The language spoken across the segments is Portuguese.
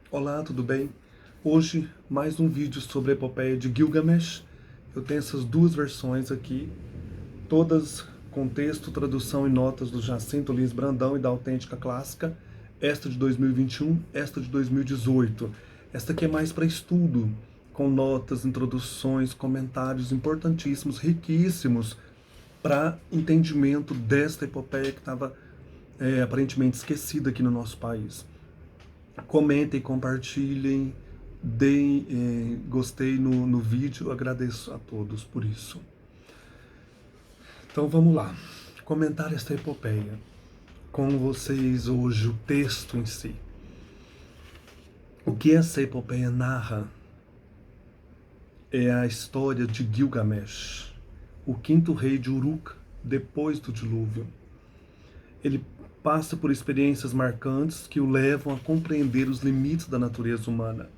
Olá, tudo bem? Hoje, mais um vídeo sobre a epopeia de Gilgamesh. Eu tenho essas duas versões aqui, todas com texto, tradução e notas do Jacinto Lins Brandão e da Autêntica Clássica. Esta de 2021, esta de 2018. Esta aqui é mais para estudo, com notas, introduções, comentários importantíssimos, riquíssimos, para entendimento desta epopeia que estava aparentemente esquecida aqui no nosso país. Comentem, compartilhem, deem gostei no vídeo, agradeço a todos por isso. Então vamos lá, comentar esta epopeia com vocês hoje, o texto em si. O que essa epopeia narra é a história de Gilgamesh, o quinto rei de Uruk depois do dilúvio. Ele passa por experiências marcantes que o levam a compreender os limites da natureza humana,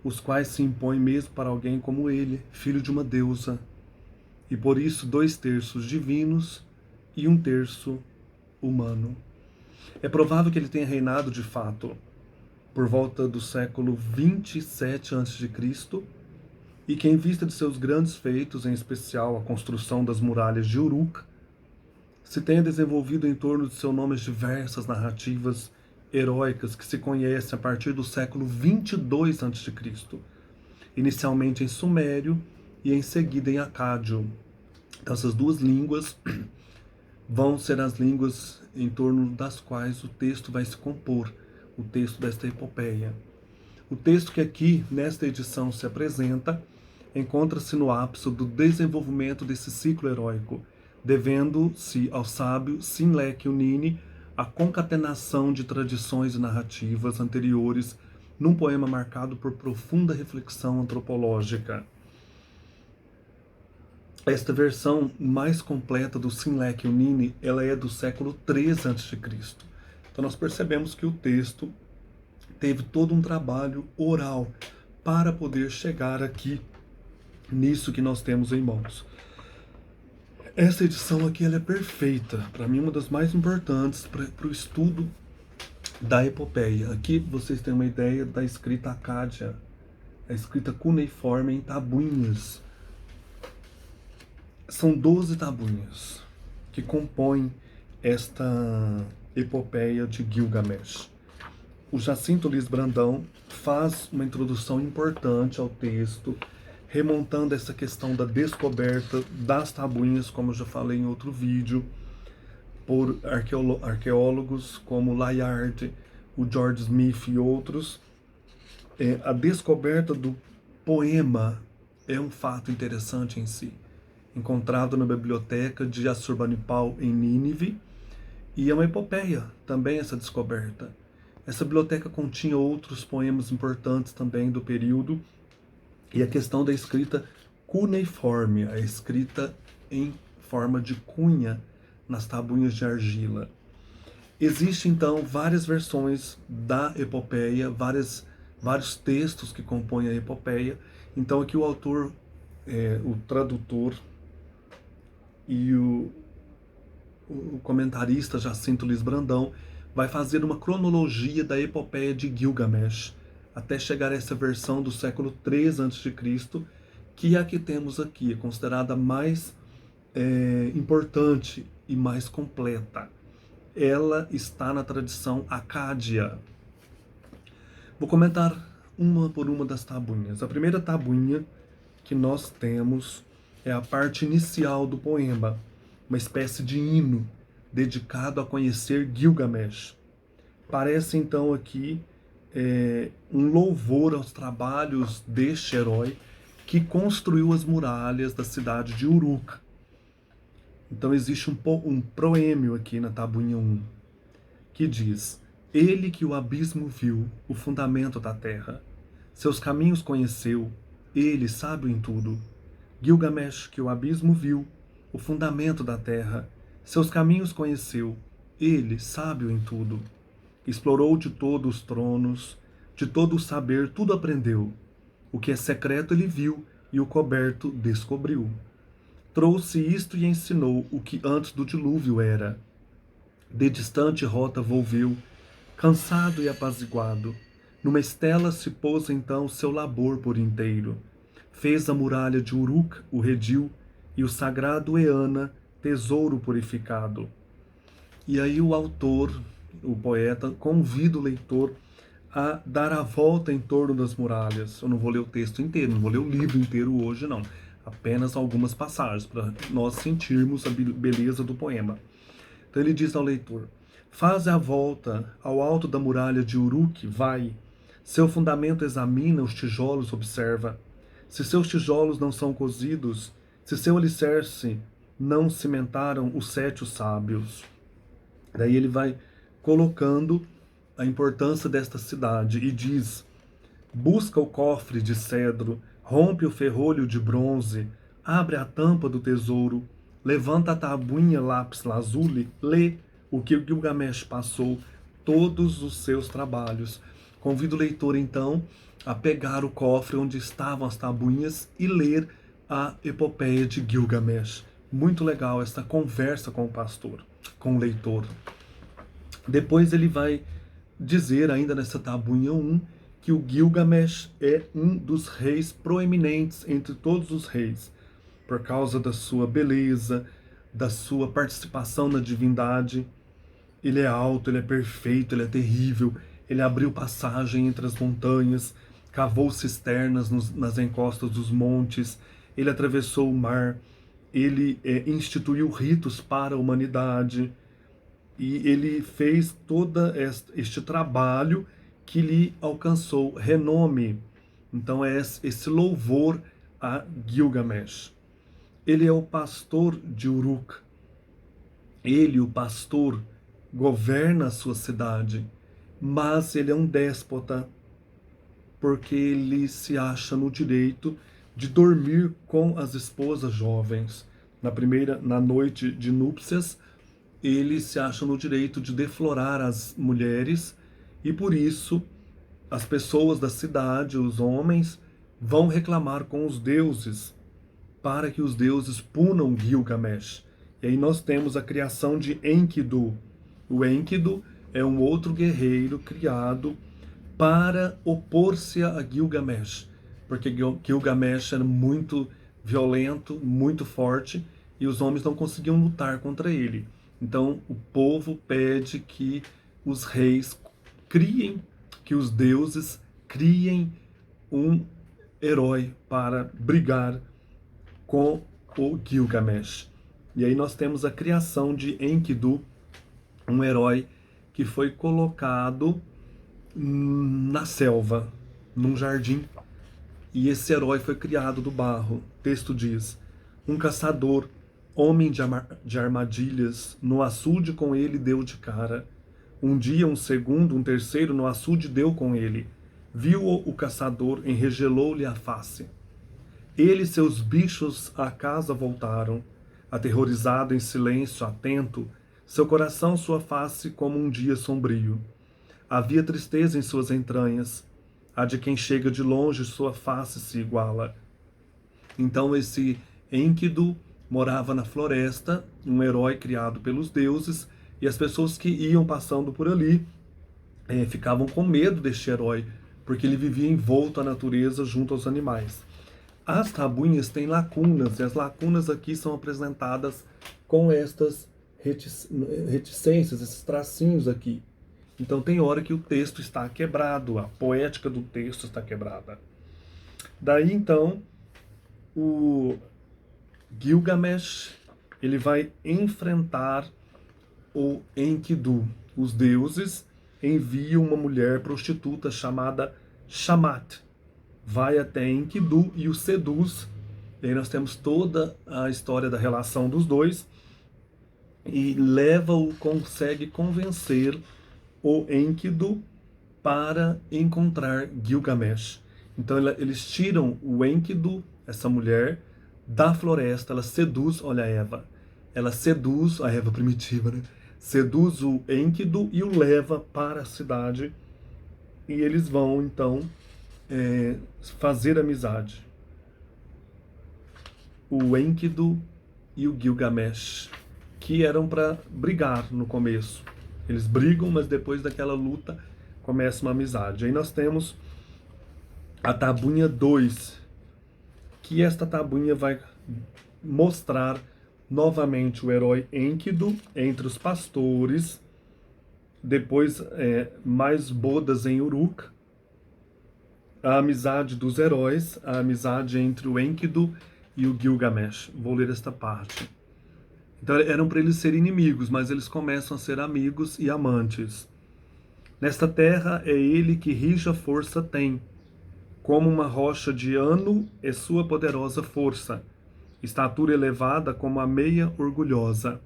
os quais se impõem mesmo para alguém como ele, filho de uma deusa, e por isso 2/3 divinos e 1/3 humano. É provável que ele tenha reinado de fato por volta do século 27 a.C., e que, em vista de seus grandes feitos, em especial a construção das muralhas de Uruk, se tenha desenvolvido em torno de seu nome as diversas narrativas heróicas que se conhecem a partir do século 22 a.C., inicialmente em sumério e em seguida em acádio. Então, essas duas línguas vão ser as línguas em torno das quais o texto vai se compor, o texto desta epopeia. O texto que aqui, nesta edição, se apresenta, encontra-se no ápice do desenvolvimento desse ciclo heróico, devendo-se ao sábio Sinlek Unini a concatenação de tradições e narrativas anteriores num poema marcado por profunda reflexão antropológica. Esta versão mais completa do Sinlek Unini, ela é do século 3 a.C. Então nós percebemos que o texto teve todo um trabalho oral para poder chegar aqui nisso que nós temos em mãos. Essa edição aqui ela é perfeita, para mim uma das mais importantes para o estudo da epopeia. Aqui vocês têm uma ideia da escrita acádia, a escrita cuneiforme em tabuinhas. São 12 tabuinhas que compõem esta epopeia de Gilgamesh. O Jacinto Lins Brandão faz uma introdução importante ao texto, remontando essa questão da descoberta das tabuinhas, como eu já falei em outro vídeo, por arqueólogos como Layard, o George Smith e outros. A descoberta do poema é um fato interessante em si, encontrado na biblioteca de Assurbanipal em Nínive, e é uma epopeia também essa descoberta. Essa biblioteca continha outros poemas importantes também do período, e a questão da escrita cuneiforme, a escrita em forma de cunha nas tabuinhas de argila. Existem então várias versões da epopeia, vários textos que compõem a epopeia. Então aqui o autor, o tradutor e o comentarista Jacinto Lins Brandão vai fazer uma cronologia da epopeia de Gilgamesh, até chegar a essa versão do século 3 a.C., que é a que temos aqui, é considerada mais importante e mais completa. Ela está na tradição acádia. Vou comentar uma por uma das tabuinhas. A primeira tabuinha que nós temos é a parte inicial do poema, uma espécie de hino dedicado a conhecer Gilgamesh. Parece então aqui um louvor aos trabalhos deste herói que construiu as muralhas da cidade de Uruk. Então existe um proêmio aqui na tabuinha 1, que diz: ele que o abismo viu, o fundamento da terra, seus caminhos conheceu, ele sábio em tudo. Gilgamesh que o abismo viu, o fundamento da terra, seus caminhos conheceu, ele sábio em tudo. Explorou de todos os tronos, de todo o saber tudo aprendeu. O que é secreto ele viu e o coberto descobriu. Trouxe isto e ensinou o que antes do dilúvio era. De distante rota volveu, cansado e apaziguado. Numa estela se pôs então seu labor por inteiro. Fez a muralha de Uruk, o redil, e o sagrado Eana, tesouro purificado. E aí o autor, o poeta, convida o leitor a dar a volta em torno das muralhas. Eu não vou ler o texto inteiro, não vou ler o livro inteiro hoje, não. Apenas algumas passagens, para nós sentirmos a beleza do poema. Então ele diz ao leitor: faze a volta ao alto da muralha de Uruk, vai. Seu fundamento examina, os tijolos observa. Se seus tijolos não são cozidos, se seu alicerce não cimentaram os 7 sábios. Daí ele vai colocando a importância desta cidade e diz: busca o cofre de cedro, rompe o ferrolho de bronze, abre a tampa do tesouro, levanta a tabuinha lápis lazuli, lê o que Gilgamesh passou, todos os seus trabalhos. Convido o leitor, então, a pegar o cofre onde estavam as tabuinhas e ler a epopeia de Gilgamesh. Muito legal essa conversa com o pastor, com o leitor. Depois ele vai dizer, ainda nessa tabuinha 1, que o Gilgamesh é um dos reis proeminentes entre todos os reis, por causa da sua beleza, da sua participação na divindade. Ele é alto, ele é perfeito, ele é terrível, ele abriu passagem entre as montanhas, cavou cisternas nas encostas dos montes, ele atravessou o mar, ele instituiu ritos para a humanidade, e ele fez todo este trabalho que lhe alcançou renome. Então é esse louvor a Gilgamesh. Ele é o pastor de Uruk. Ele, o pastor, governa a sua cidade, mas ele é um déspota, porque ele se acha no direito de dormir com as esposas jovens. Na noite de núpcias, ele se acha no direito de deflorar as mulheres, e por isso as pessoas da cidade, os homens, vão reclamar com os deuses, para que os deuses punam Gilgamesh. E aí nós temos a criação de Enkidu. O Enkidu é um outro guerreiro criado para opor-se a Gilgamesh, porque Gilgamesh era muito violento, muito forte, e os homens não conseguiam lutar contra ele. Então o povo pede que os reis criem, que os deuses criem um herói para brigar com o Gilgamesh. E aí nós temos a criação de Enkidu, um herói que foi colocado na selva, num jardim. E esse herói foi criado do barro. O texto diz: um caçador, homem de armadilhas, no açude com ele deu de cara. Um dia, um segundo, um terceiro, no açude deu com ele. Viu-o o caçador, enregelou-lhe a face. Ele e seus bichos à casa voltaram, aterrorizado, em silêncio, atento, seu coração, sua face como um dia sombrio. Havia tristeza em suas entranhas. A de quem chega de longe, sua face se iguala. Então esse Enkidu morava na floresta, um herói criado pelos deuses, e as pessoas que iam passando por ali ficavam com medo deste herói, porque ele vivia envolto à natureza junto aos animais. As tabuinhas têm lacunas, e as lacunas aqui são apresentadas com estas reticências, esses tracinhos aqui. Então tem hora que o texto está quebrado, a poética do texto está quebrada. Daí então, o Gilgamesh, ele vai enfrentar o Enkidu. Os deuses enviam uma mulher prostituta chamada Shamat. Vai até Enkidu e o seduz. E aí nós temos toda a história da relação dos dois. E consegue convencer o Enkidu para encontrar Gilgamesh. Então eles tiram o Enkidu, essa mulher, da floresta. Ela seduz, olha a Eva. Ela seduz, a Eva primitiva, né? Seduz o Enkidu e o leva para a cidade. E eles vão, então, fazer amizade. O Enkidu e o Gilgamesh, que eram para brigar no começo. Eles brigam, mas depois daquela luta começa uma amizade. Aí nós temos a tabuinha 2, que esta tabuinha vai mostrar novamente o herói Enkidu entre os pastores, depois mais bodas em Uruk, a amizade dos heróis, a amizade entre o Enkidu e o Gilgamesh. Vou ler esta parte. Então eram para eles serem inimigos, mas eles começam a ser amigos e amantes. Nesta terra é ele que rija força tem, como uma rocha de Anu é sua poderosa força, estatura elevada como a meia orgulhosa.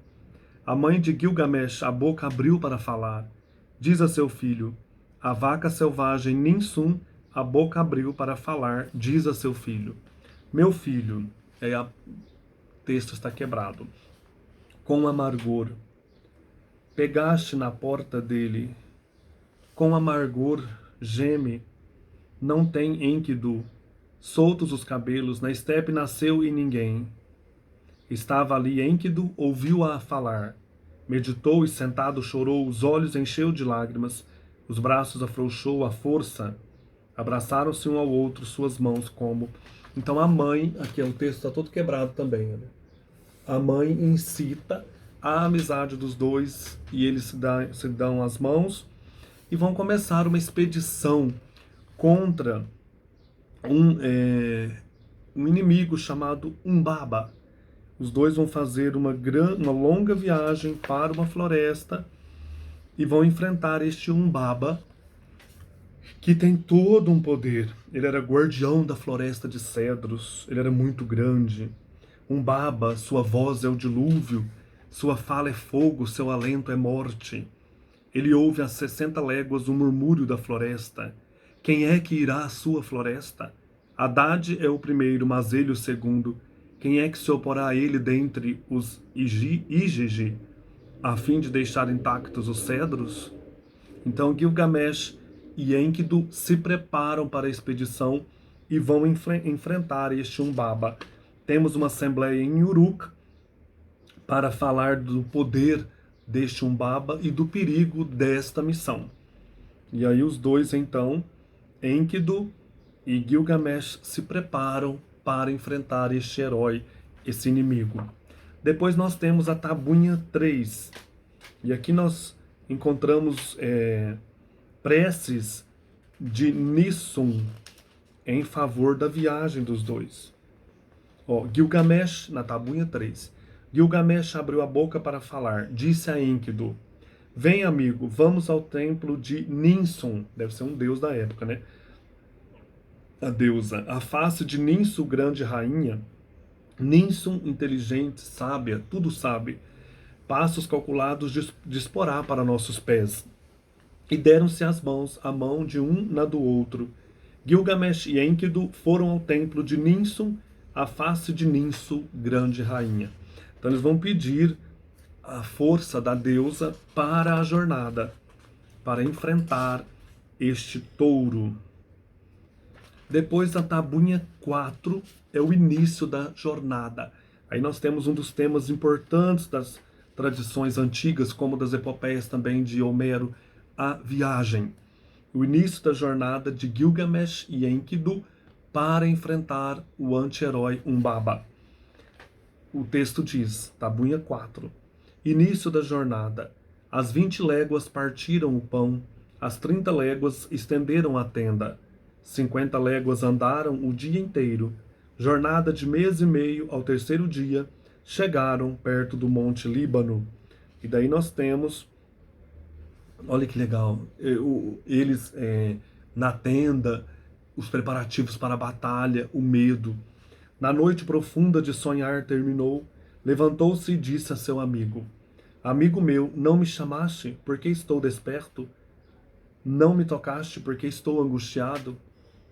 A mãe de Gilgamesh a boca abriu para falar. Diz a seu filho, a vaca selvagem Ninsum a boca abriu para falar, diz a seu filho. Meu filho, o texto está quebrado. Com amargor, pegaste na porta dele. Com amargor, geme, não tem Enkidu. Soltos os cabelos, na estepe nasceu e ninguém. Estava ali Enkidu, ouviu-a falar. Meditou e sentado chorou, os olhos encheu de lágrimas, os braços afrouxou a força. Abraçaram-se um ao outro, suas mãos como... Então a mãe, aqui o texto está todo quebrado também, né? A mãe incita a amizade dos dois e eles se dão as mãos e vão começar uma expedição contra um inimigo chamado Umbaba. Os dois vão fazer uma longa viagem para uma floresta e vão enfrentar este Umbaba, que tem todo um poder. Ele era guardião da floresta de cedros, ele era muito grande. Umbaba, sua voz é o dilúvio, sua fala é fogo, seu alento é morte. Ele ouve a 60 léguas o murmúrio da floresta. Quem é que irá à sua floresta? Haddad é o primeiro, mas ele o segundo. Quem é que se oporá a ele dentre os Igigi, a fim de deixar intactos os cedros? Então Gilgamesh e Enkidu se preparam para a expedição e vão enfrentar este Umbaba. Temos uma assembleia em Uruk para falar do poder deste Umbaba e do perigo desta missão. E aí os dois, então, Enkidu e Gilgamesh, se preparam para enfrentar este herói, esse inimigo. Depois nós temos a tabuinha 3. E aqui nós encontramos preces de Nisum em favor da viagem dos dois. Gilgamesh, na tabuinha 3. Gilgamesh abriu a boca para falar. Disse a Enkidu, vem amigo, vamos ao templo de Ninsum. Deve ser um deus da época, né? A deusa. A face de Ninsu, grande rainha. Ninsum, inteligente, sábia, tudo sabe. Passos calculados disporá para nossos pés. E deram-se as mãos, a mão de um na do outro. Gilgamesh e Enkidu foram ao templo de Ninsum, a face de Ninsu, grande rainha. Então eles vão pedir a força da deusa para a jornada, para enfrentar este touro. Depois da tabuinha 4 é o início da jornada. Aí nós temos um dos temas importantes das tradições antigas, como das epopeias também de Homero, a viagem. O início da jornada de Gilgamesh e Enkidu para enfrentar o anti-herói Umbaba. O texto diz, tabuinha 4, início da jornada. As 20 léguas partiram o pão, as 30 léguas estenderam a tenda, 50 léguas andaram o dia inteiro. Jornada de mês e meio ao terceiro dia, chegaram perto do Monte Líbano. E daí nós temos, olha que legal, eles na tenda, os preparativos para a batalha, o medo. Na noite profunda de sonhar terminou, levantou-se e disse a seu amigo, amigo meu, não me chamaste porque estou desperto? Não me tocaste porque estou angustiado?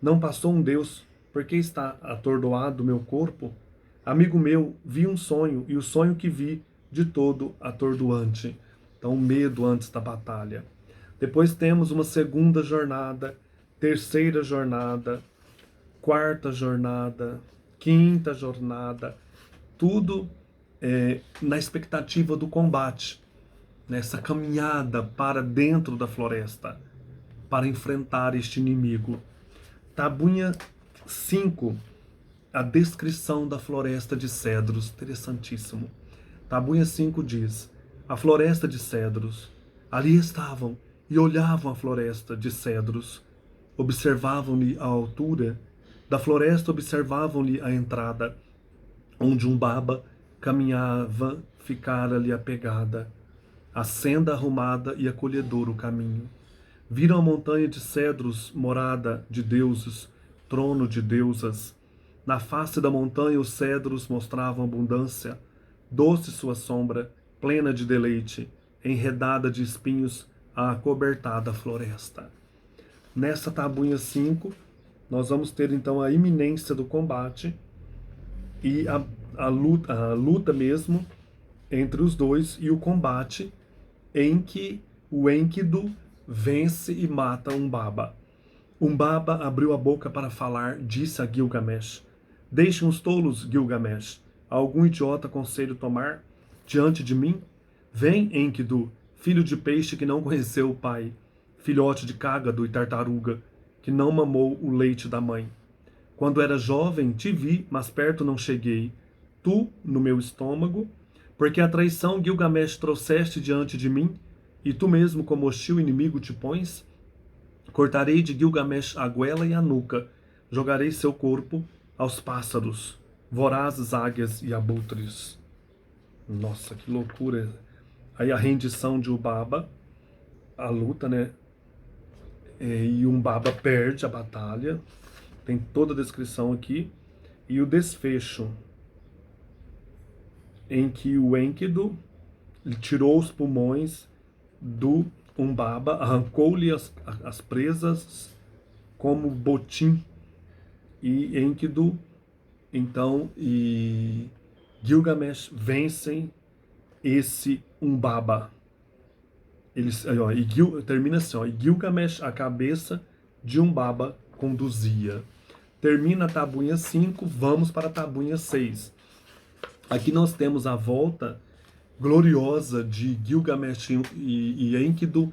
Não passou um Deus porque está atordoado meu corpo? Amigo meu, vi um sonho e o sonho que vi de todo atordoante. Então, o medo antes da batalha. Depois temos uma segunda jornada, terceira jornada, quarta jornada, quinta jornada, tudo na expectativa do combate, nessa caminhada para dentro da floresta. para enfrentar este inimigo. Tabuinha 5, a descrição da floresta de cedros, interessantíssimo. Tabuinha 5 diz: a floresta de cedros. Ali estavam e olhavam a floresta de cedros. Observavam-lhe a altura da floresta, observavam-lhe a entrada, onde um baba caminhava, ficara-lhe a pegada, a senda arrumada e acolhedor o caminho. Viram a montanha de cedros, morada de deuses, trono de deusas. Na face da montanha os cedros mostravam abundância, doce sua sombra, plena de deleite, enredada de espinhos a acobertada floresta. Nessa tabuinha 5, nós vamos ter então a iminência do combate e a luta mesmo entre os dois, e o combate em que o Enkidu vence e mata Umbaba. Umbaba abriu a boca para falar, disse a Gilgamesh: deixem os tolos, Gilgamesh. Algum idiota conselho tomar diante de mim? Vem, Enkidu, filho de peixe que não conheceu o pai, filhote de cágado e tartaruga, que não mamou o leite da mãe. Quando era jovem, te vi, mas perto não cheguei. Tu, no meu estômago, porque a traição Gilgamesh trouxeste diante de mim, e tu mesmo como hostil inimigo te pões? Cortarei de Gilgamesh a goela e a nuca, jogarei seu corpo aos pássaros, vorazes águias e abutres. Nossa, que loucura! Aí a rendição de Umbaba, a luta, né? E Umbaba perde a batalha, tem toda a descrição aqui, e o desfecho, em que o Enkidu tirou os pulmões do Umbaba, arrancou-lhe as presas como botim, e Enkidu, então, e Gilgamesh vencem esse Umbaba. Eles, ó, termina assim, ó, e Gilgamesh, a cabeça de Umbaba, conduzia. Termina a tabuinha 5, vamos para a tabuinha 6. Aqui nós temos a volta gloriosa de Gilgamesh e Enkidu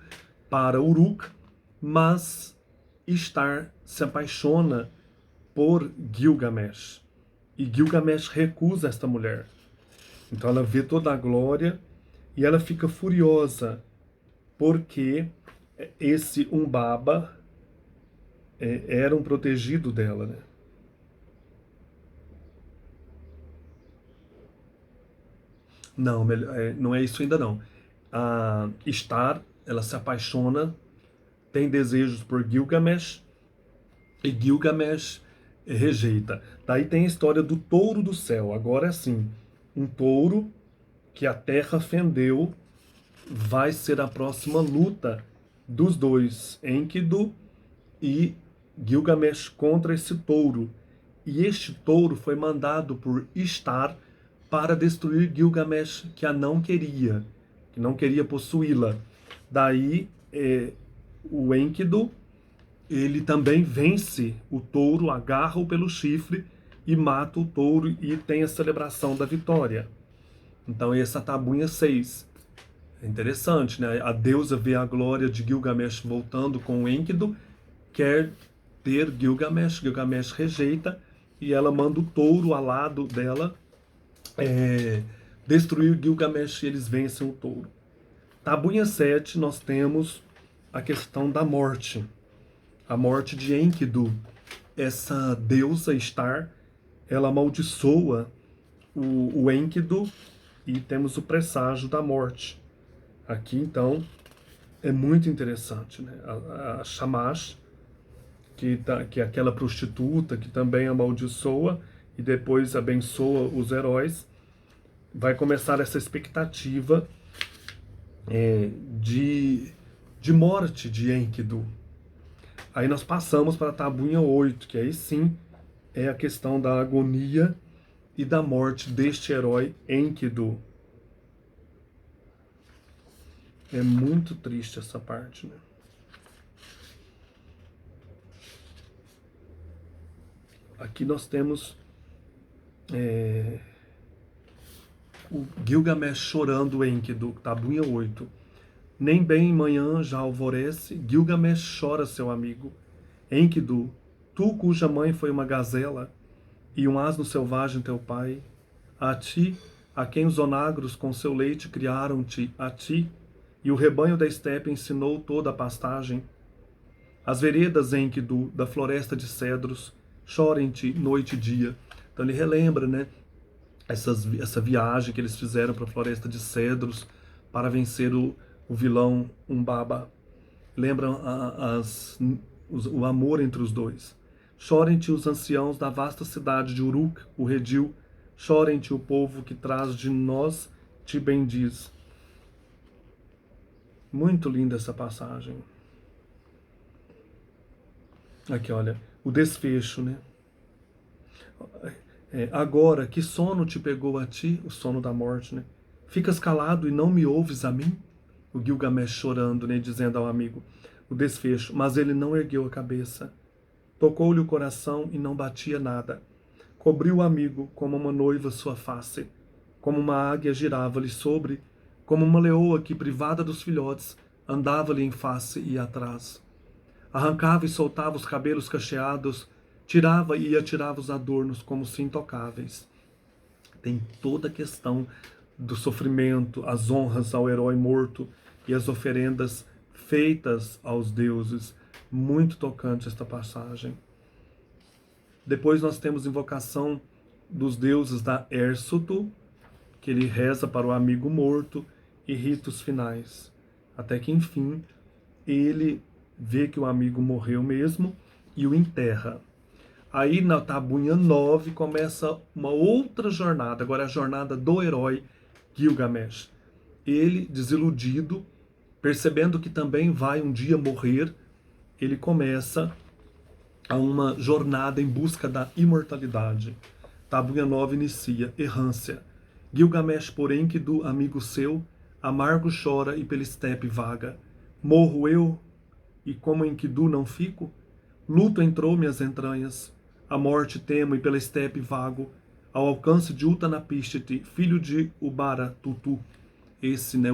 para Uruk, mas Ishtar se apaixona por Gilgamesh, e Gilgamesh recusa esta mulher. Então ela vê toda a glória e ela fica furiosa porque esse Umbaba era um protegido dela, né? Não, não é isso ainda não. A Ishtar, ela se apaixona, tem desejos por Gilgamesh, e Gilgamesh rejeita. Daí tem a história do touro do céu. Agora é assim, um touro que a terra fendeu vai ser a próxima luta dos dois, Enkidu e Gilgamesh, contra esse touro. E este touro foi mandado por Ishtar para destruir Gilgamesh, que que não queria possuí-la. Daí o Enkidu, ele também vence o touro, agarra-o pelo chifre e mata o touro, e tem a celebração da vitória. Então essa tabuinha 6. É interessante, né? A deusa vê a glória de Gilgamesh voltando com o Enkidu, quer ter Gilgamesh, Gilgamesh rejeita, e ela manda o touro ao lado dela destruir Gilgamesh, e eles vencem o touro. Tabuinha 7, nós temos a questão da morte. A morte de Enkidu. Essa deusa Ishtar, ela amaldiçoa o Enkidu, e temos o presságio da morte. Aqui, então, é muito interessante, né? A Shamash, que é aquela prostituta que também amaldiçoa e depois abençoa os heróis, vai começar essa expectativa de morte de Enkidu. Aí nós passamos para a tabuinha 8, que aí sim é a questão da agonia e da morte deste herói Enkidu. É muito triste essa parte, né? Aqui nós temos o Gilgamesh chorando Enkidu, tabuinha 8. Nem bem manhã já alvorece, Gilgamesh chora seu amigo. Enkidu, tu cuja mãe foi uma gazela, e um asno selvagem teu pai, a ti, a quem os onagros com seu leite criaram-te, a ti, e o rebanho da estepe ensinou toda a pastagem. As veredas, Enkidu, da floresta de cedros, chorem-te noite e dia. Então ele relembra, né, essa viagem que eles fizeram para a floresta de cedros para vencer o vilão Umbaba. Lembra o amor entre os dois. Chorem-te os anciãos da vasta cidade de Uruk, o redil. Chorem-te o povo que traz de nós te bendiz. Muito linda essa passagem. Aqui, olha, o desfecho, né? Agora, que sono te pegou a ti, o sono da morte, né? Ficas calado e não me ouves a mim? O Gilgamesh chorando, né? Dizendo ao amigo, o desfecho. Mas ele não ergueu a cabeça. Tocou-lhe o coração e não batia nada. Cobriu o amigo como uma noiva sua face. Como uma águia girava-lhe sobre, como uma leoa que, privada dos filhotes, andava-lhe em face e atrás. Arrancava e soltava os cabelos cacheados, tirava e atirava os adornos como se intocáveis. Tem toda a questão do sofrimento, as honras ao herói morto e as oferendas feitas aos deuses. Muito tocante esta passagem. Depois nós temos invocação dos deuses da Ersutu, que ele reza para o amigo morto, e ritos finais. Até que, enfim, ele vê que o amigo morreu mesmo e o enterra. Aí na tabuinha 9 começa uma outra jornada, agora é a jornada do herói Gilgamesh. Ele, desiludido, percebendo que também vai um dia morrer, ele começa a uma jornada em busca da imortalidade. Tabuinha 9 inicia, errância. Gilgamesh, porém, que do amigo seu, amargo chora e pela estepe vaga. Morro eu, e como Enkidu não fico? Luto entrou minhas entranhas, a morte temo e pela estepe vago, ao alcance de Utanapishtim, filho de Ubara Tutu. Esse, né,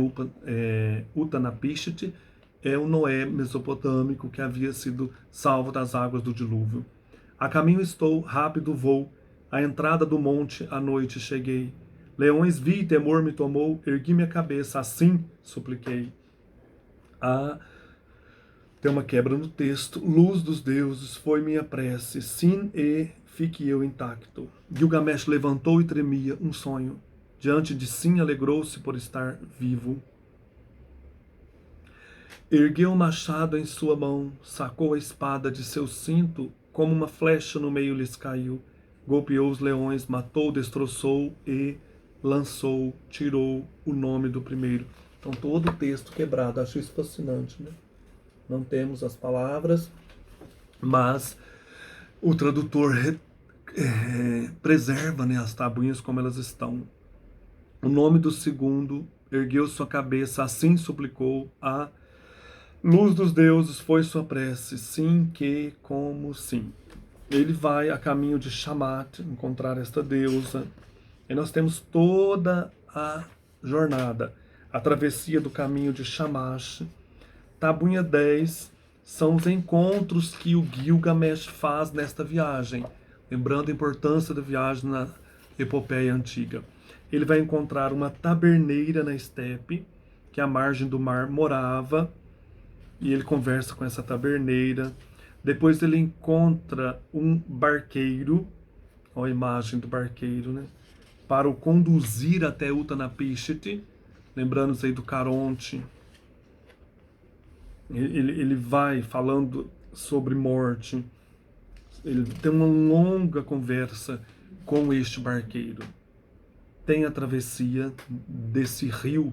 Utanapishtim é o Noé mesopotâmico que havia sido salvo das águas do dilúvio. A caminho estou, rápido vou, à entrada do monte à noite cheguei. Leões vi e temor me tomou, ergui minha cabeça, assim supliquei. Tem uma quebra no texto. Luz dos deuses, foi minha prece, sim, e fique eu intacto. Gilgamesh levantou e tremia, um sonho. Diante de sim alegrou-se por estar vivo. Ergueu o machado em sua mão, sacou a espada de seu cinto, como uma flecha no meio lhes caiu. Golpeou os leões, matou, destroçou e lançou, tirou o nome do primeiro. Então todo o texto quebrado, acho isso fascinante, né? Não temos as palavras, mas o tradutor preserva, né, as tabuinhas como elas estão. O nome do segundo ergueu sua cabeça, assim suplicou, a luz dos deuses foi sua prece, sim que como sim. Ele vai a caminho de Shamat, encontrar esta deusa, e nós temos toda a jornada, a travessia do caminho de Shamash. Tabuinha 10 são os encontros que o Gilgamesh faz nesta viagem, lembrando a importância da viagem na epopeia antiga. Ele vai encontrar uma taberneira na estepe, que à margem do mar morava, e ele conversa com essa taberneira. Depois ele encontra um barqueiro, olha a imagem do barqueiro, né? Para o conduzir até Utanapishtim, lembrando-se aí do Caronte. Ele vai falando sobre morte. Ele tem uma longa conversa com este barqueiro. Tem a travessia desse rio,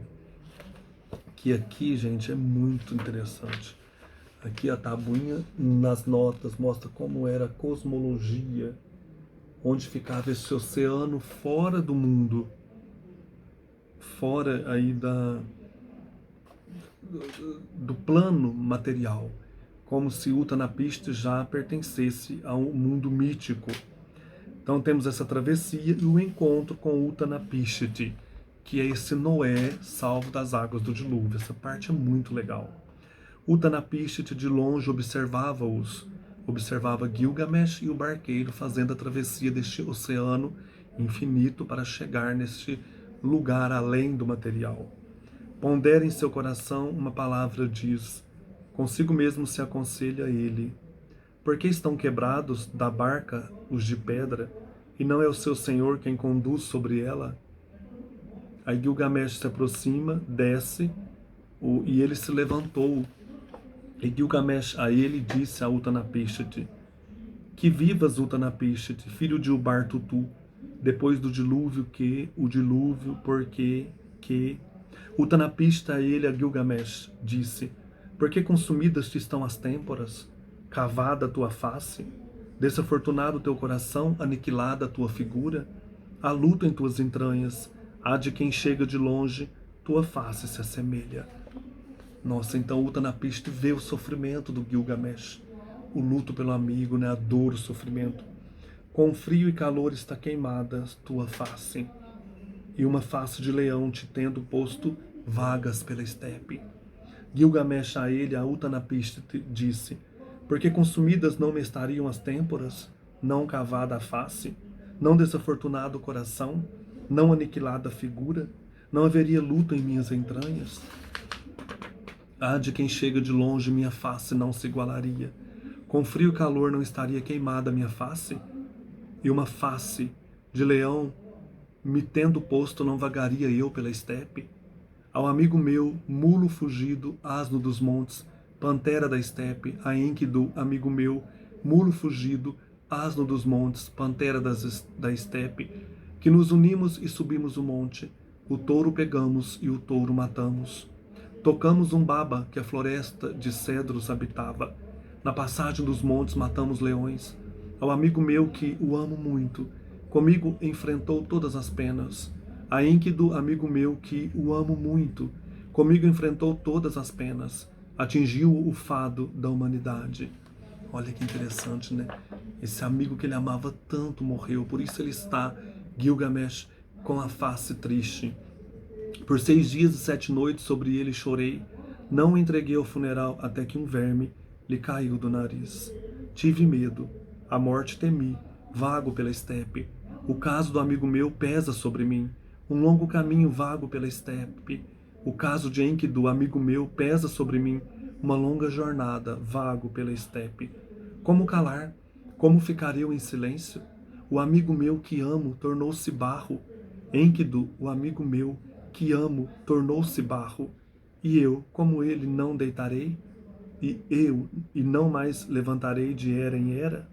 que aqui, gente, é muito interessante. Aqui a tabuinha, nas notas, mostra como era a cosmologia, onde ficava esse oceano fora do mundo, fora aí do plano material, como se Utanapishtim já pertencesse ao mundo mítico. Então temos essa travessia e o encontro com Utanapishtim, que é esse Noé salvo das águas do dilúvio. Essa parte é muito legal. Utnapishtim de longe observava-os. Observava Gilgamesh e o barqueiro fazendo a travessia deste oceano infinito para chegar neste lugar além do material. Pondera em seu coração uma palavra, diz, consigo mesmo se aconselha ele. Por que estão quebrados da barca os de pedra, e não é o seu senhor quem conduz sobre ela? Aí Gilgamesh se aproxima, desce, e ele se levantou. E Gilgamesh a ele disse a Utnapishtim, que vivas, Utnapishtim, filho de Ubar-Tutu, depois do dilúvio o dilúvio, porque que... Utnapishtim a ele, a Gilgamesh, disse, por que consumidas te estão as têmporas, cavada a tua face, desafortunado teu coração, aniquilada a tua figura? Há luto em tuas entranhas, há de quem chega de longe, tua face se assemelha. Nossa, então Utnapishtim vê o sofrimento do Gilgamesh, o luto pelo amigo, né? A dor, o sofrimento. Com frio e calor está queimada tua face, e uma face de leão te tendo posto vagas pela estepe. Gilgamesh a ele, a Utnapishtim, disse, porque consumidas não me estariam as têmporas, não cavada a face, não desafortunado o coração, não aniquilada a figura, não haveria luto em minhas entranhas? Ah, de quem chega de longe minha face não se igualaria. Com frio e calor não estaria queimada minha face? E uma face de leão me tendo posto não vagaria eu pela estepe? Ao amigo meu, mulo fugido, asno dos montes, pantera da estepe, a Enkidu, amigo meu, mulo fugido, asno dos montes, pantera da estepe, que nos unimos e subimos o monte, o touro pegamos e o touro matamos. Tocamos um baba que a floresta de cedros habitava. Na passagem dos montes matamos leões. Ao amigo meu que o amo muito, comigo enfrentou todas as penas. A Enkidu, amigo meu que o amo muito, comigo enfrentou todas as penas. Atingiu o fado da humanidade. Olha que interessante, né? Esse amigo que ele amava tanto morreu, por isso ele está, Gilgamesh, com a face triste. Por 6 dias e 7 noites sobre ele chorei, não o entreguei ao funeral até que um verme lhe caiu do nariz. Tive medo, a morte temi, vago pela estepe. O caso do amigo meu pesa sobre mim, um longo caminho vago pela estepe. O caso de Enkidu, amigo meu, pesa sobre mim, uma longa jornada, vago pela estepe. Como calar? Como ficar eu em silêncio? O amigo meu que amo tornou-se barro. Enkidu, o amigo meu que amo, tornou-se barro. E eu, como ele, não deitarei? E não mais levantarei de era em era?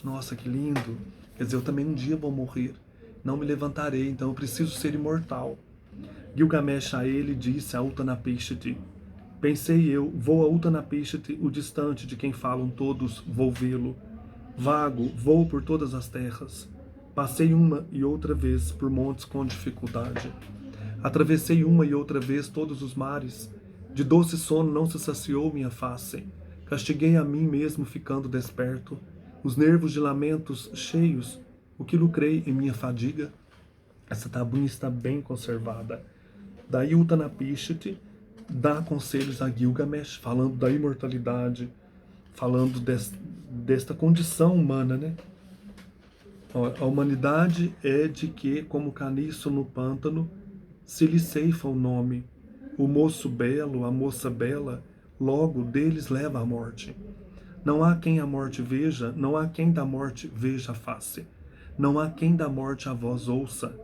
Nossa, que lindo! Quer dizer, eu também um dia vou morrer. Não me levantarei, então eu preciso ser imortal. Gilgamesh a ele disse a Utnapishtim, pensei eu, vou a Utnapishtim, o distante de quem falam todos, vou vê-lo. Vago, vou por todas as terras. Passei uma e outra vez por montes com dificuldade. Atravessei uma e outra vez todos os mares. De doce sono não se saciou minha face. Castiguei a mim mesmo ficando desperto. Os nervos de lamentos cheios. O que lucrei em minha fadiga? Essa tabuinha está bem conservada. Daí Utnapishtim dá conselhos a Gilgamesh, falando da imortalidade, falando desta condição humana, né? A humanidade é de que, como caniço no pântano, se lhe ceifa o nome. O moço belo, a moça bela, logo deles leva a morte. Não há quem a morte veja, não há quem da morte veja a face. Não há quem da morte a voz ouça.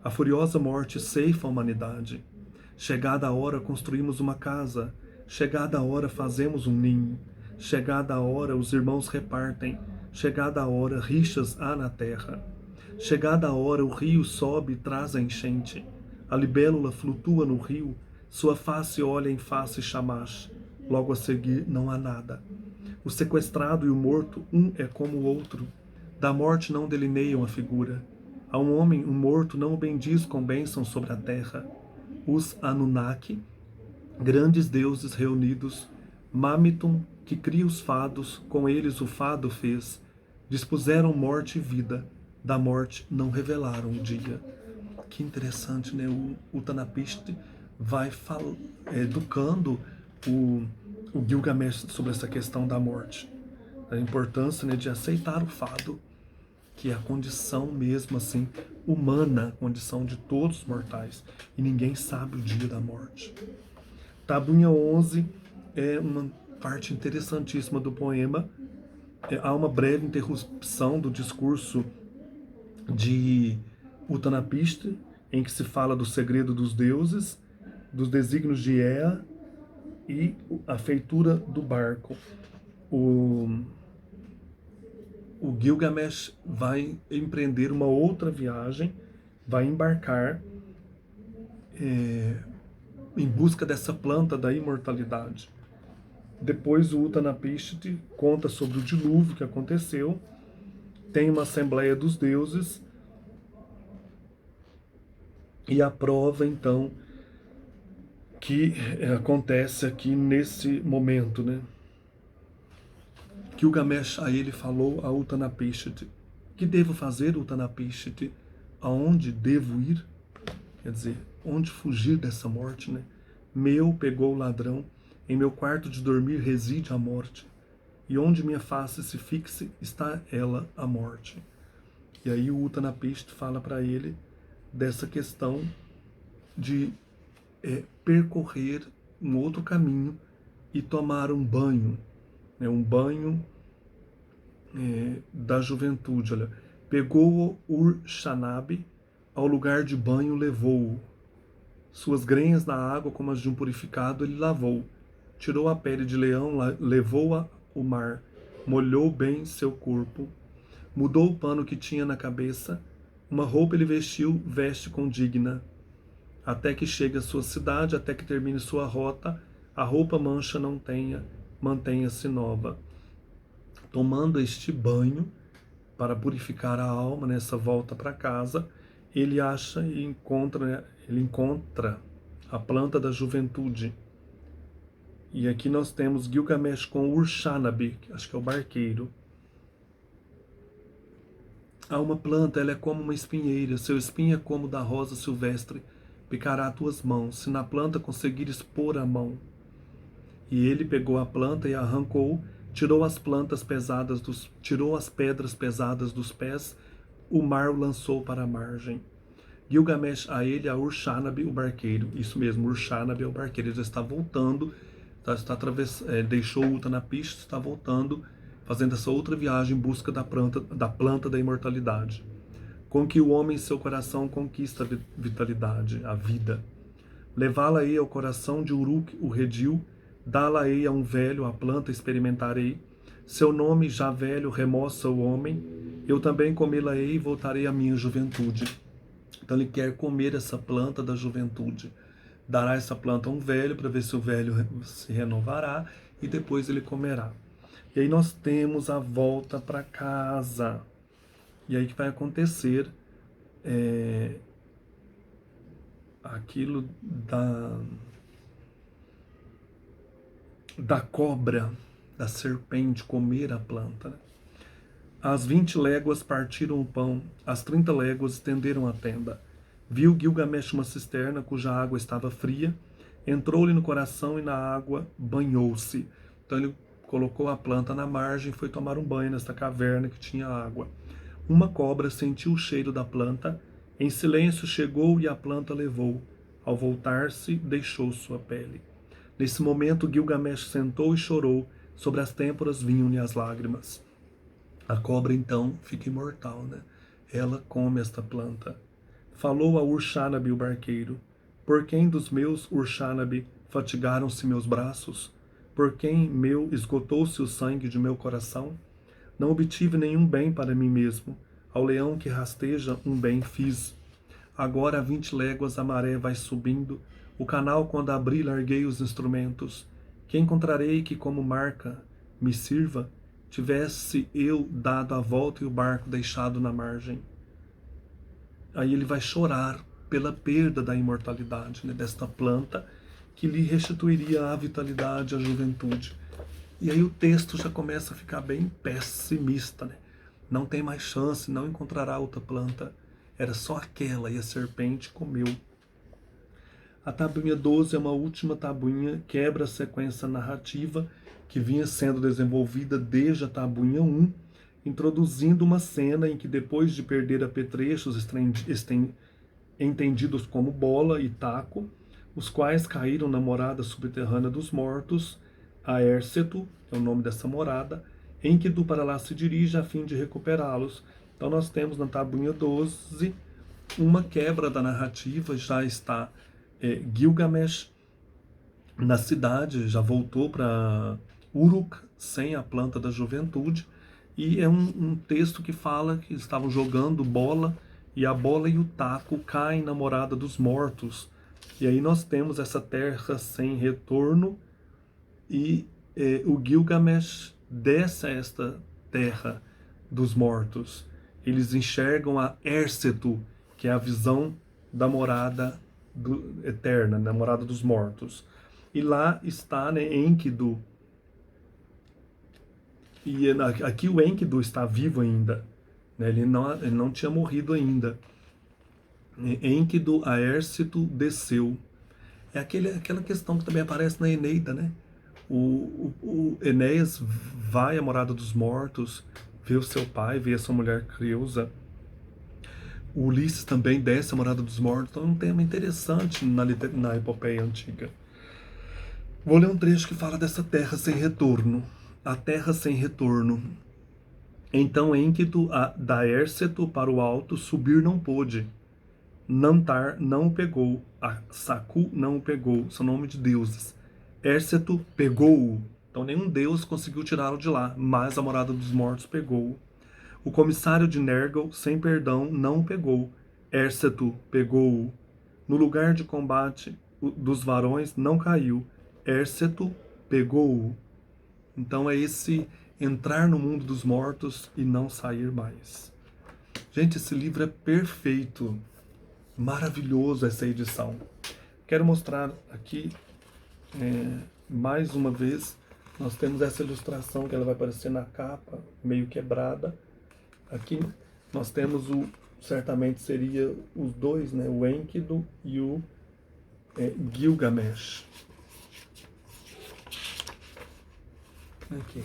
A furiosa morte ceifa a humanidade. Chegada a hora construímos uma casa, chegada a hora fazemos um ninho, chegada a hora os irmãos repartem, chegada a hora rixas há na terra. Chegada a hora o rio sobe e traz a enchente, a libélula flutua no rio, sua face olha em face Shamash, logo a seguir não há nada. O sequestrado e o morto, um é como o outro, da morte não delineiam a figura. A um homem, um morto, não o bendiz com bênção sobre a terra. Os Anunnaki, grandes deuses reunidos, Mamitum, que cria os fados, com eles o fado fez, dispuseram morte e vida, da morte não revelaram o dia. Que interessante, né? O Utnapishtim vai educando o Gilgamesh sobre essa questão da morte, a importância, né, de aceitar o fado, que é a condição mesmo assim humana, a condição de todos os mortais, e ninguém sabe o dia da morte. Tabuinha 11 é uma parte interessantíssima do poema. Há uma breve interrupção do discurso de Utnapishtim, em que se fala do segredo dos deuses, dos desígnios de Ea e a feitura do barco. O Gilgamesh vai empreender uma outra viagem, vai embarcar em busca dessa planta da imortalidade. Depois o Utnapishtim conta sobre o dilúvio que aconteceu, tem uma assembleia dos deuses e aprova então que acontece aqui nesse momento, né? Gilgamesh a ele falou a Utnapishtim: que devo fazer, Utnapishtim? Aonde devo ir? Quer dizer, onde fugir dessa morte, né? Meu pegou o ladrão, em meu quarto de dormir reside a morte, e onde minha face se fixe está ela, a morte. E aí o Utnapishtim fala para ele dessa questão de percorrer um outro caminho e tomar um banho, né? Um banho da juventude. Olha, pegou-o Ur-Shanabi, ao lugar de banho levou-o. Suas grenhas na água como as de um purificado ele lavou. Tirou a pele de leão, levou-a ao mar. Molhou bem seu corpo. Mudou o pano que tinha na cabeça. Uma roupa ele vestiu, veste condigna. Até que chegue à sua cidade, até que termine sua rota, a roupa mancha não tenha, mantenha-se nova. Tomando este banho para purificar a alma nessa volta para casa, ele acha e encontra, a planta da juventude. E aqui nós temos Gilgamesh com Ur-Shanabi, que acho que é o barqueiro. Há uma planta, ela é como uma espinheira, seu espinho é como da rosa silvestre, picará tuas mãos, se na planta conseguires pôr a mão. E ele pegou a planta e a arrancou, tirou as pedras pesadas dos pés, o mar o lançou para a margem. Gilgamesh a ele, a Ur-Shanabi, o barqueiro. Isso mesmo, Ur-Shanabi é o barqueiro. Ele já está voltando, deixou o Utnapishtim, está voltando, fazendo essa outra viagem em busca da planta da imortalidade. Com que o homem em seu coração conquista a vitalidade, a vida. Levá-la-ei ao coração de Uruk, o redil, dá-la-ei a um velho, a planta experimentarei. Seu nome, já velho, remoça o homem. Eu também comê-la-ei e voltarei à minha juventude. Então ele quer comer essa planta da juventude. Dará essa planta a um velho para ver se o velho se renovará e depois ele comerá. E aí nós temos a volta para casa. E aí que vai acontecer aquilo da cobra, da serpente comer a planta. Às 20 léguas partiram o pão, às 30 léguas estenderam a tenda. Viu Gilgamesh uma cisterna cuja água estava fria, entrou-lhe no coração e na água banhou-se. Então ele colocou a planta na margem e foi tomar um banho nesta caverna que tinha água. Uma cobra sentiu o cheiro da planta, em silêncio chegou e a planta levou. Ao voltar-se, deixou sua pele. Nesse momento, Gilgamesh sentou e chorou, sobre as têmporas vinham-lhe as lágrimas. A cobra, então, fica imortal, né? Ela come esta planta. Falou a Ur-Shanabi, o barqueiro: por quem dos meus, Ur-Shanabi, fatigaram-se meus braços? Por quem meu esgotou-se o sangue de meu coração? Não obtive nenhum bem para mim mesmo. Ao leão que rasteja, um bem fiz. Agora a 20 léguas a maré vai subindo. O canal, quando abri, larguei os instrumentos. Que encontrarei que, como marca, me sirva? Tivesse eu dado a volta e o barco deixado na margem. Aí ele vai chorar pela perda da imortalidade, né, desta planta que lhe restituiria a vitalidade, a juventude. E aí o texto já começa a ficar bem pessimista, né? Não tem mais chance, não encontrará outra planta. era só aquela, e a serpente comeu. A tabuinha 12 é uma última tabuinha, quebra a sequência narrativa que vinha sendo desenvolvida desde a tabuinha 1, introduzindo uma cena em que, depois de perder apetrechos entendidos como bola e taco, os quais caíram na morada subterrânea dos mortos, a Érceto, é o nome dessa morada, Enkidu para lá se dirige a fim de recuperá-los. Então nós temos na tabuinha 12 uma quebra da narrativa, já está Gilgamesh na cidade, já voltou para Uruk sem a planta da juventude, e é um texto que fala que estavam jogando bola e a bola e o taco caem na morada dos mortos. E aí nós temos essa terra sem retorno e o Gilgamesh desce a esta terra dos mortos. Eles enxergam a Érceto, que é a visão da morada eterna, da morada dos mortos. E lá está, né, Enkidu. E aqui o Enkidu está vivo ainda, né? Ele não tinha morrido ainda. Enkidu, a Érceto, desceu. É aquela questão que também aparece na Eneida, né? O Enéas vai à morada dos mortos, vê o seu pai, vê a sua mulher Creusa. O Ulisses também desce à morada dos mortos. Então é um tema interessante na epopeia antiga. Vou ler um trecho que fala dessa terra sem retorno. A terra sem retorno. Então Enkidu, da Érceto para o alto, subir não pôde. Nantar não o pegou. A Saku não o pegou. São nome de deuses. Érceto pegou-o. Então nenhum deus conseguiu tirá-lo de lá, mas a morada dos mortos pegou-o. O comissário de Nergal, sem perdão, não o pegou. Érceto pegou-o. No lugar de combate dos varões não caiu. Érceto pegou-o. Então é esse entrar no mundo dos mortos e não sair mais. Gente, esse livro é perfeito. Maravilhoso essa edição. Quero mostrar aqui mais uma vez. Nós temos essa ilustração que ela vai aparecer na capa, meio quebrada. Aqui nós temos certamente seria os dois, né? O Enkidu e o Gilgamesh. Aqui,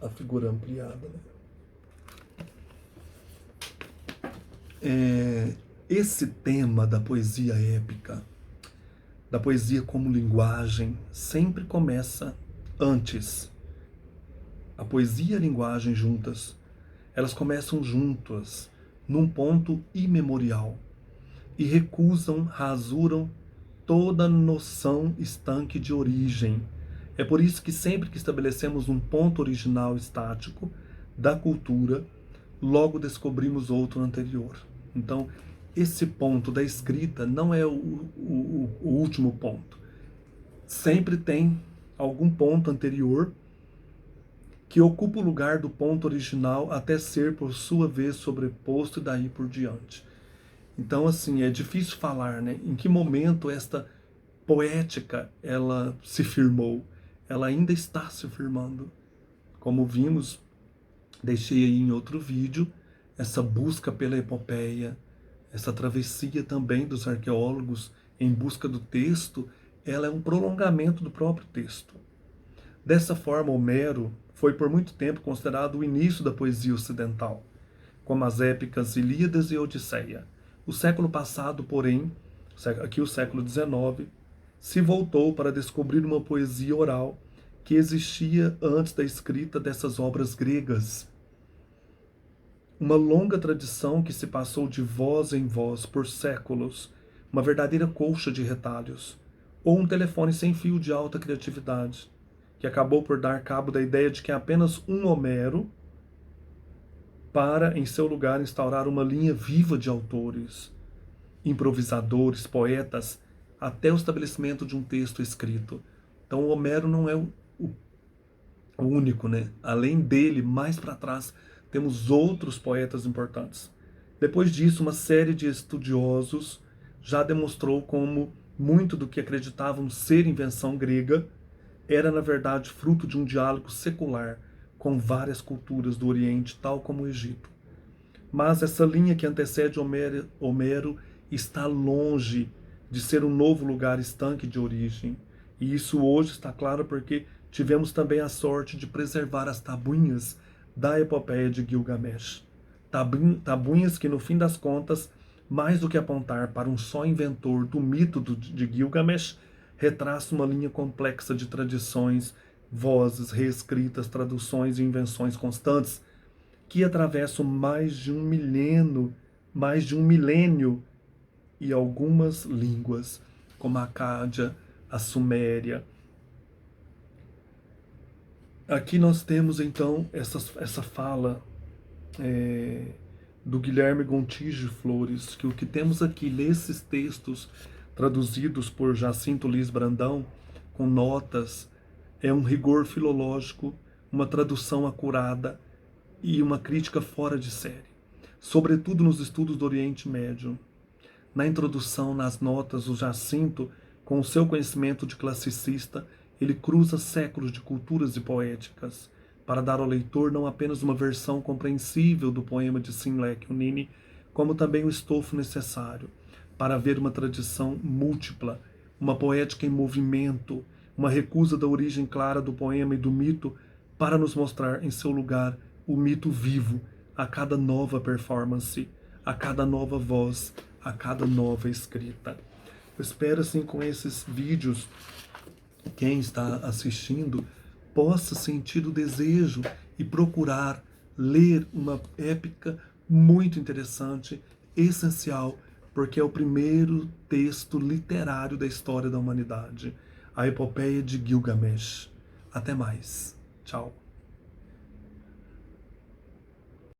a figura ampliada, né? Esse tema da poesia épica, da poesia como linguagem, sempre começa antes. A poesia e a linguagem juntas, elas começam juntas, num ponto imemorial, e recusam, rasuram toda noção estanque de origem. É por isso que sempre que estabelecemos um ponto original estático da cultura, logo descobrimos outro anterior. Então, esse ponto da escrita não é o último ponto. Sempre tem algum ponto anterior que ocupa o lugar do ponto original até ser, por sua vez, sobreposto e daí por diante. Então, assim, é difícil falar, né? Em que momento esta poética, ela se firmou. Ela ainda está se firmando. Como vimos, deixei aí em outro vídeo, essa busca pela epopeia, essa travessia também dos arqueólogos em busca do texto, ela é um prolongamento do próprio texto. Dessa forma, Homero foi por muito tempo considerado o início da poesia ocidental, como as épicas Ilíadas e Odisseia. O século passado, porém, aqui o século XIX, se voltou para descobrir uma poesia oral que existia antes da escrita dessas obras gregas. Uma longa tradição que se passou de voz em voz por séculos, uma verdadeira colcha de retalhos, ou um telefone sem fio de alta criatividade, que acabou por dar cabo da ideia de que é apenas um Homero para, em seu lugar, instaurar uma linha viva de autores, improvisadores, poetas, até o estabelecimento de um texto escrito. Então o Homero não é o único, né? Além dele, mais para trás, temos outros poetas importantes. Depois disso, uma série de estudiosos já demonstrou como muito do que acreditavam ser invenção grega era, na verdade, fruto de um diálogo secular com várias culturas do Oriente, tal como o Egito. Mas essa linha que antecede Homero está longe de ser um novo lugar estanque de origem. E isso hoje está claro porque tivemos também a sorte de preservar as tabuinhas da epopeia de Gilgamesh. Tabuinhas que, no fim das contas, mais do que apontar para um só inventor do mito de Gilgamesh, retraça uma linha complexa de tradições, vozes, reescritas, traduções e invenções constantes que atravessam mais de um milênio e algumas línguas, como a Acádia, a Suméria. Aqui nós temos então essa fala do Guilherme Gontijo Flores, que o que temos aqui nesses textos traduzidos por Jacinto Liz Brandão, com notas, é um rigor filológico, uma tradução acurada e uma crítica fora de série, sobretudo nos estudos do Oriente Médio. Na introdução, nas notas, o Jacinto, com o seu conhecimento de classicista, ele cruza séculos de culturas e poéticas, para dar ao leitor não apenas uma versão compreensível do poema de Simlek Unini, como também o estofo necessário para ver uma tradição múltipla, uma poética em movimento, uma recusa da origem clara do poema e do mito para nos mostrar em seu lugar o mito vivo a cada nova performance, a cada nova voz, a cada nova escrita. Eu espero assim com esses vídeos, quem está assistindo possa sentir o desejo e procurar ler uma épica muito interessante, essencial, porque é o primeiro texto literário da história da humanidade, a Epopeia de Gilgamesh. Até mais. Tchau.